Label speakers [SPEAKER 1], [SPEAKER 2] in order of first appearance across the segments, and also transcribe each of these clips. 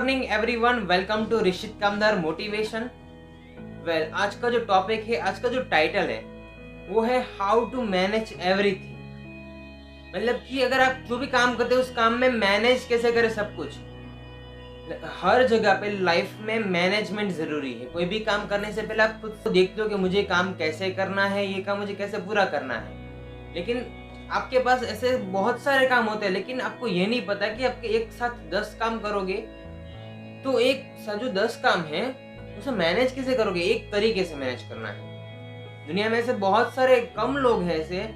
[SPEAKER 1] Morning everyone, welcome to Rishit Kamdar motivation. आज का जो टॉपिक है, आज का जो टाइटल है वो है हाउ टू मैनेज एवरीथिंग। मतलब कि अगर आप जो भी काम करते हो उस काम में मैनेज कैसे करें सब कुछ। हर जगह पे लाइफ में मैनेजमेंट जरूरी है। कोई भी काम करने से पहले आप खुद को देखते हो कि मुझे काम कैसे करना है, ये काम मुझे कैसे पूरा करना है। लेकिन आपके पास ऐसे बहुत सारे काम होते हैं, लेकिन आपको ये नहीं पता कि आपके एक साथ 10 काम करोगे तो एक साथ जो 10 काम है उसे मैनेज कैसे करोगे, एक तरीके से मैनेज करना है। दुनिया में ऐसे बहुत सारे कम लोग हैं ऐसे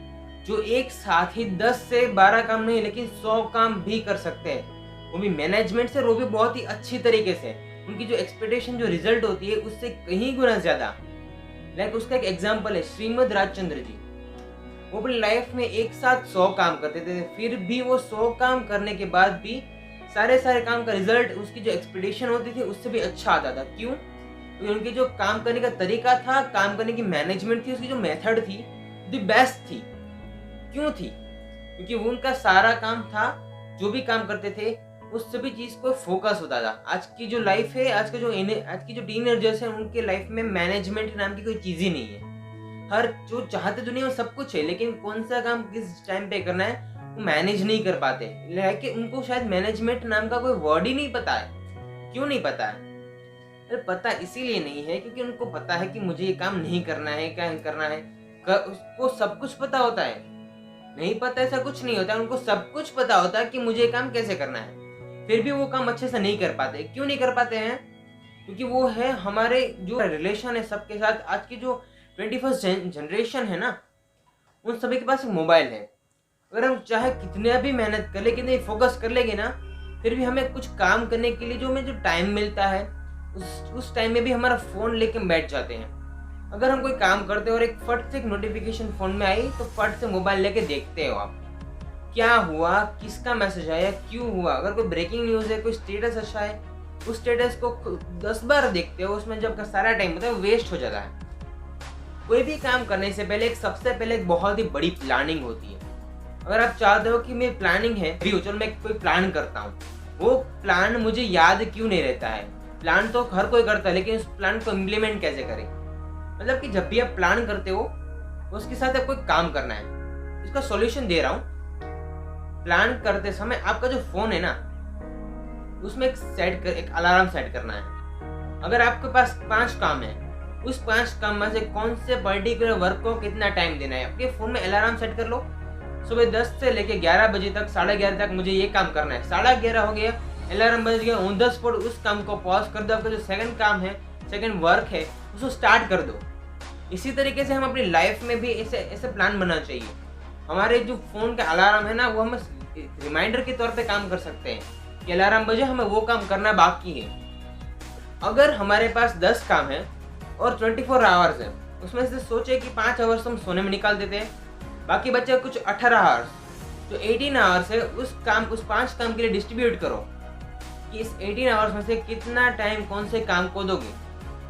[SPEAKER 1] जो एक साथ ही 10 से 12 काम नहीं लेकिन 100 काम भी कर सकते हैं, वो भी मैनेजमेंट से, वो भी बहुत ही अच्छी तरीके से। उनकी जो एक्सपेक्टेशन, जो रिजल्ट होती है उससे कहीं गुना ज्यादा। लाइक उसका एक एग्जाम्पल है श्रीमद राजचंद्र जी। वो अपनी लाइफ में एक साथ 100 काम करते थे, फिर भी वो 100 काम करने के बाद भी सारे काम का रिजल्ट, उसकी जो एक्सपेक्टेशन होती थी उससे भी अच्छा आता था। क्यों? क्योंकि उनकी जो काम करने का तरीका था, काम करने की मैनेजमेंट थी, उसकी जो मेथड थी द बेस्ट थी। क्यों थी? क्योंकि वो उनका सारा काम था, जो भी काम करते थे उस सभी चीज को फोकस होता था। आज की जो लाइफ है, आज की जो टीनेजर्स है, उनके लाइफ में मैनेजमेंट नाम की कोई चीज ही नहीं है। हर जो चाहते दुनिया में सब कुछ है, लेकिन कौन सा काम किस टाइम पे करना है वो मैनेज नहीं कर पाते। लेकिन उनको शायद मैनेजमेंट नाम का कोई वर्ड ही नहीं पता है। क्यों नहीं पता है? अरे पता इसीलिए नहीं है क्योंकि उनको पता है कि मुझे ये काम नहीं करना है, क्या करना है। उसको सब कुछ पता होता है। नहीं पता ऐसा कुछ नहीं होता, उनको सब कुछ पता होता है कि मुझे ये काम कैसे करना है। फिर भी वो काम अच्छे से नहीं कर पाते। क्यों नहीं कर पाते हैं? क्योंकि वो है हमारे जो रिलेशन है सबके साथ। आज की जो 21st जनरेशन है ना, उन सभी के पास एक मोबाइल है। अगर हम चाहे कितने भी मेहनत कर ले, कितने फोकस कर लेंगे ना, फिर भी हमें कुछ काम करने के लिए जो हमें जो टाइम मिलता है उस टाइम में भी हमारा फोन लेके बैठ जाते हैं। अगर हम कोई काम करते हैं और एक फट से एक नोटिफिकेशन फोन में आई तो फट से मोबाइल लेके देखते हो आप क्या हुआ, किसका मैसेज आया, क्यों हुआ। अगर कोई ब्रेकिंग न्यूज है, कोई स्टेटस अच्छा है, उस स्टेटस को 10 बार देखते हो। उसमें जब का सारा टाइम होता है वेस्ट हो जाता है। कोई भी काम करने से पहले सबसे पहले एक बहुत ही बड़ी प्लानिंग होती है। अगर आप चाहते हो कि मेरी प्लानिंग है, चलो मैं कोई प्लान करता हूँ, वो प्लान मुझे याद क्यों नहीं रहता है। प्लान तो हर कोई करता है, लेकिन उस प्लान को इम्प्लीमेंट कैसे करें। मतलब कि जब भी आप प्लान करते हो उसके साथ आपको एक काम करना है। इसका सॉल्यूशन दे रहा हूँ। प्लान करते समय आपका जो फोन है ना, उसमें एक अलार्म सेट करना है। अगर आपके पास 5 काम है, उस 5 काम में से कौन से पर्टिकुलर वर्क को कितना टाइम देना है, आपके फोन में अलार्म सेट कर लो। सुबह 10 से लेके 11 बजे तक, 11:30 तक मुझे ये काम करना है। 11:30 हो गया, अलार्म बज गया, ऑन द स्पॉट उस काम को पॉज कर दो। आपका जो सेकंड काम है, सेकंड वर्क है, उसको स्टार्ट कर दो। इसी तरीके से हम अपनी लाइफ में भी ऐसे प्लान बनाना चाहिए। हमारे जो फोन का अलार्म है ना, वो हमें रिमाइंडर के तौर पे काम कर सकते हैं कि अलार्म बजे, हमें वो काम करना बाकी है। अगर हमारे पास 10 काम है और 24 आवर्स है, उसमें से सोचे कि 5 आवर्स हम सोने में निकाल देते हैं, बाकी बचे कुछ 18 आवर्स, जो 18 आवर्स है उस 5 काम के लिए डिस्ट्रीब्यूट करो कि इस 18 आवर्स में से कितना टाइम कौन से काम को दोगे,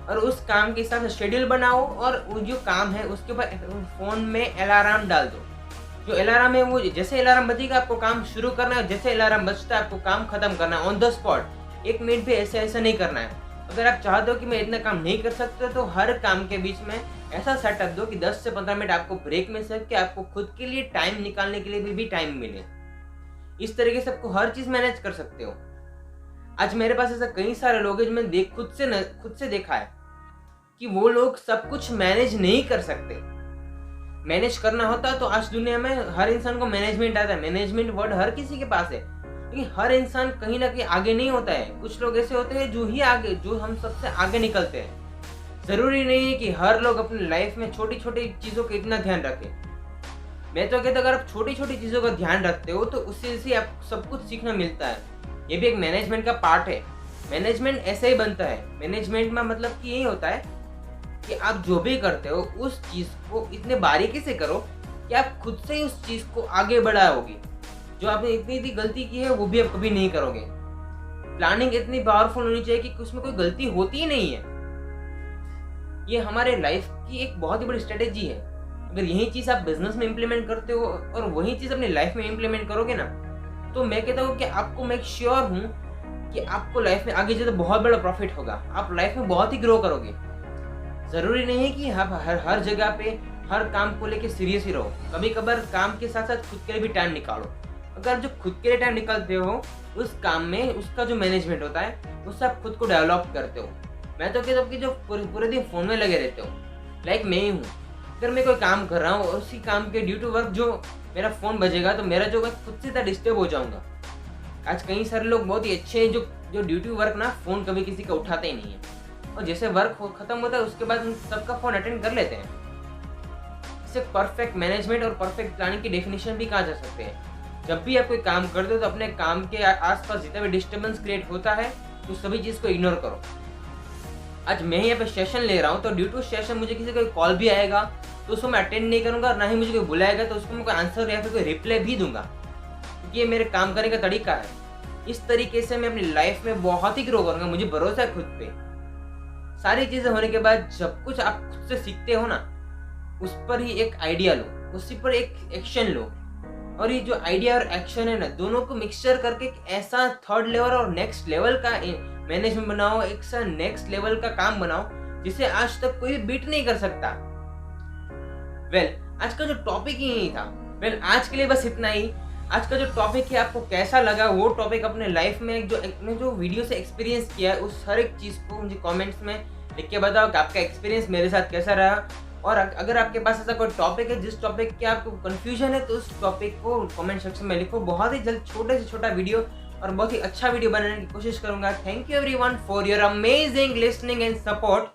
[SPEAKER 1] और उस काम के साथ शेड्यूल बनाओ। और वो जो काम है उसके ऊपर फोन में अलार्म डाल दो। जो अलार्म है वो जैसे अलार्म बजेगा आपको काम शुरू करना है, जैसे अलार्म बजता है आपको काम खत्म करना है ऑन द स्पॉट। 1 मिनट भी ऐसे नहीं करना है। अगर आप चाहते हो कि मैं इतना काम नहीं कर सकता तो हर काम के बीच में ऐसा सेटअप दो कि 10 से 15 मिनट आपको ब्रेक मिल सके, आपको खुद के लिए टाइम निकालने के लिए भी टाइम मिले। इस तरीके से आपको हर चीज मैनेज कर सकते हो। आज मेरे पास ऐसा कई सारे लोग हैं जो मैंने खुद से देखा है कि वो लोग सब कुछ मैनेज नहीं कर सकते। मैनेज करना होता है तो आज दुनिया में हर इंसान को मैनेजमेंट आता है। मैनेजमेंट वर्ड हर किसी के पास है, लेकिन हर इंसान कहीं ना कहीं आगे नहीं होता है। कुछ लोग ऐसे होते हैं जो हम सबसे आगे निकलते हैं। जरूरी नहीं है कि हर लोग अपनी लाइफ में छोटी छोटी चीजों का इतना ध्यान रखें। मैं तो कहता अगर आप छोटी छोटी चीजों का ध्यान रखते हो तो उससे से आपको सब कुछ सीखना मिलता है। ये भी एक मैनेजमेंट का पार्ट है। मैनेजमेंट ऐसे ही बनता है। मैनेजमेंट में मतलब कि यही होता है कि आप जो भी करते हो उस चीज को इतने बारीकी से करो कि आप खुद से ही उस चीज को आगे बढ़ाओगे। जो आपने इतनी गलती की है वो भी आप कभी नहीं करोगे। प्लानिंग इतनी पावरफुल होनी चाहिए कि उसमें कोई गलती होती ही नहीं है। ये हमारे लाइफ की एक बहुत ही बड़ी स्ट्रेटेजी है। अगर यही चीज आप बिजनेस में इंप्लीमेंट करते हो और वही चीज अपनी लाइफ में इंप्लीमेंट करोगे ना, तो मैं कहता हूँ कि आपको मैं श्योर हूँ कि आपको लाइफ में आगे जाकर बहुत बड़ा प्रॉफिट होगा, आप लाइफ में बहुत ही ग्रो करोगे। ज़रूरी नहीं है कि आप हर जगह पे हर काम को लेके सीरियस ही रहो, कभी कभार काम के साथ साथ खुद के लिए भी टाइम निकालो। अगर जो खुद के लिए टाइम निकालते हो उस काम में उसका जो मैनेजमेंट होता है उससे आप खुद को डेवलप करते हो। मैं तो कहता हूँ कि जो पूरे दिन फ़ोन में लगे रहते हो, लाइक मैं ही हूँ, अगर मैं कोई काम कर रहा हूँ और उसी काम के ड्यू टू वर्क जो मेरा फ़ोन बजेगा तो मेरा जो मैं खुद से डिस्टर्ब हो जाऊँगा। आज कई सारे लोग बहुत ही अच्छे हैं जो ड्यू टू वर्क ना फ़ोन कभी किसी का उठाते ही नहीं है, और जैसे वर्क ख़त्म होता है उसके बाद उन सबका फ़ोन अटेंड कर लेते हैं। इसे परफेक्ट मैनेजमेंट और परफेक्ट प्लानिंग की डेफिनेशन भी कहा जा सकते हैं। जब भी आप कोई काम करते हो तो अपने काम के आसपास जितना भी डिस्टर्बेंस क्रिएट होता है तो सभी चीज़ को इग्नोर करो। आज मैं यहाँ पे सेशन ले रहा हूँ तो ड्यू टू सेशन मुझे किसी का कॉल भी आएगा तो उसको मैं अटेंड नहीं करूँगा, और ना ही मुझे कोई बुलाएगा तो उसको मैं कोई आंसर या फिर कोई रिप्लाई भी दूंगा, क्योंकि ये मेरे काम करने का तरीका है। इस तरीके से मैं अपनी लाइफ में बहुत ही ग्रो करूँगा, मुझे भरोसा है खुद पे। सारी चीज़ें होने के बाद जब कुछ आप खुद से सीखते हो ना, उस पर ही एक आइडिया लो, उसी पर एक एक्शन लो, और ये जो आइडिया और एक्शन है ना, दोनों को मिक्सचर करके एक ऐसा थर्ड लेवल और नेक्स्ट लेवल का मैनेजमेंट बनाओ, एक सा नेक्स्ट लेवल का काम बनाओ जिसे आज तक कोई बीट नहीं कर सकता। आज का जो टॉपिक ही यही था। आज के लिए बस इतना ही। आज का जो टॉपिक है आपको कैसा लगा, वो टॉपिक अपने लाइफ में जो वीडियो से एक्सपीरियंस किया है उस हर एक चीज़ को मुझे कमेंट्स में लिख के बताओ कि आपका एक्सपीरियंस मेरे साथ कैसा रहा। और अगर आपके पास ऐसा कोई टॉपिक है जिस टॉपिक के आपको कन्फ्यूजन है तो उस टॉपिक को कमेंट सेक्शन में लिखो। बहुत ही जल्द छोटे से छोटा वीडियो और बहुत ही अच्छा वीडियो बनाने की कोशिश करूंगा। Thank you everyone for your amazing listening and support.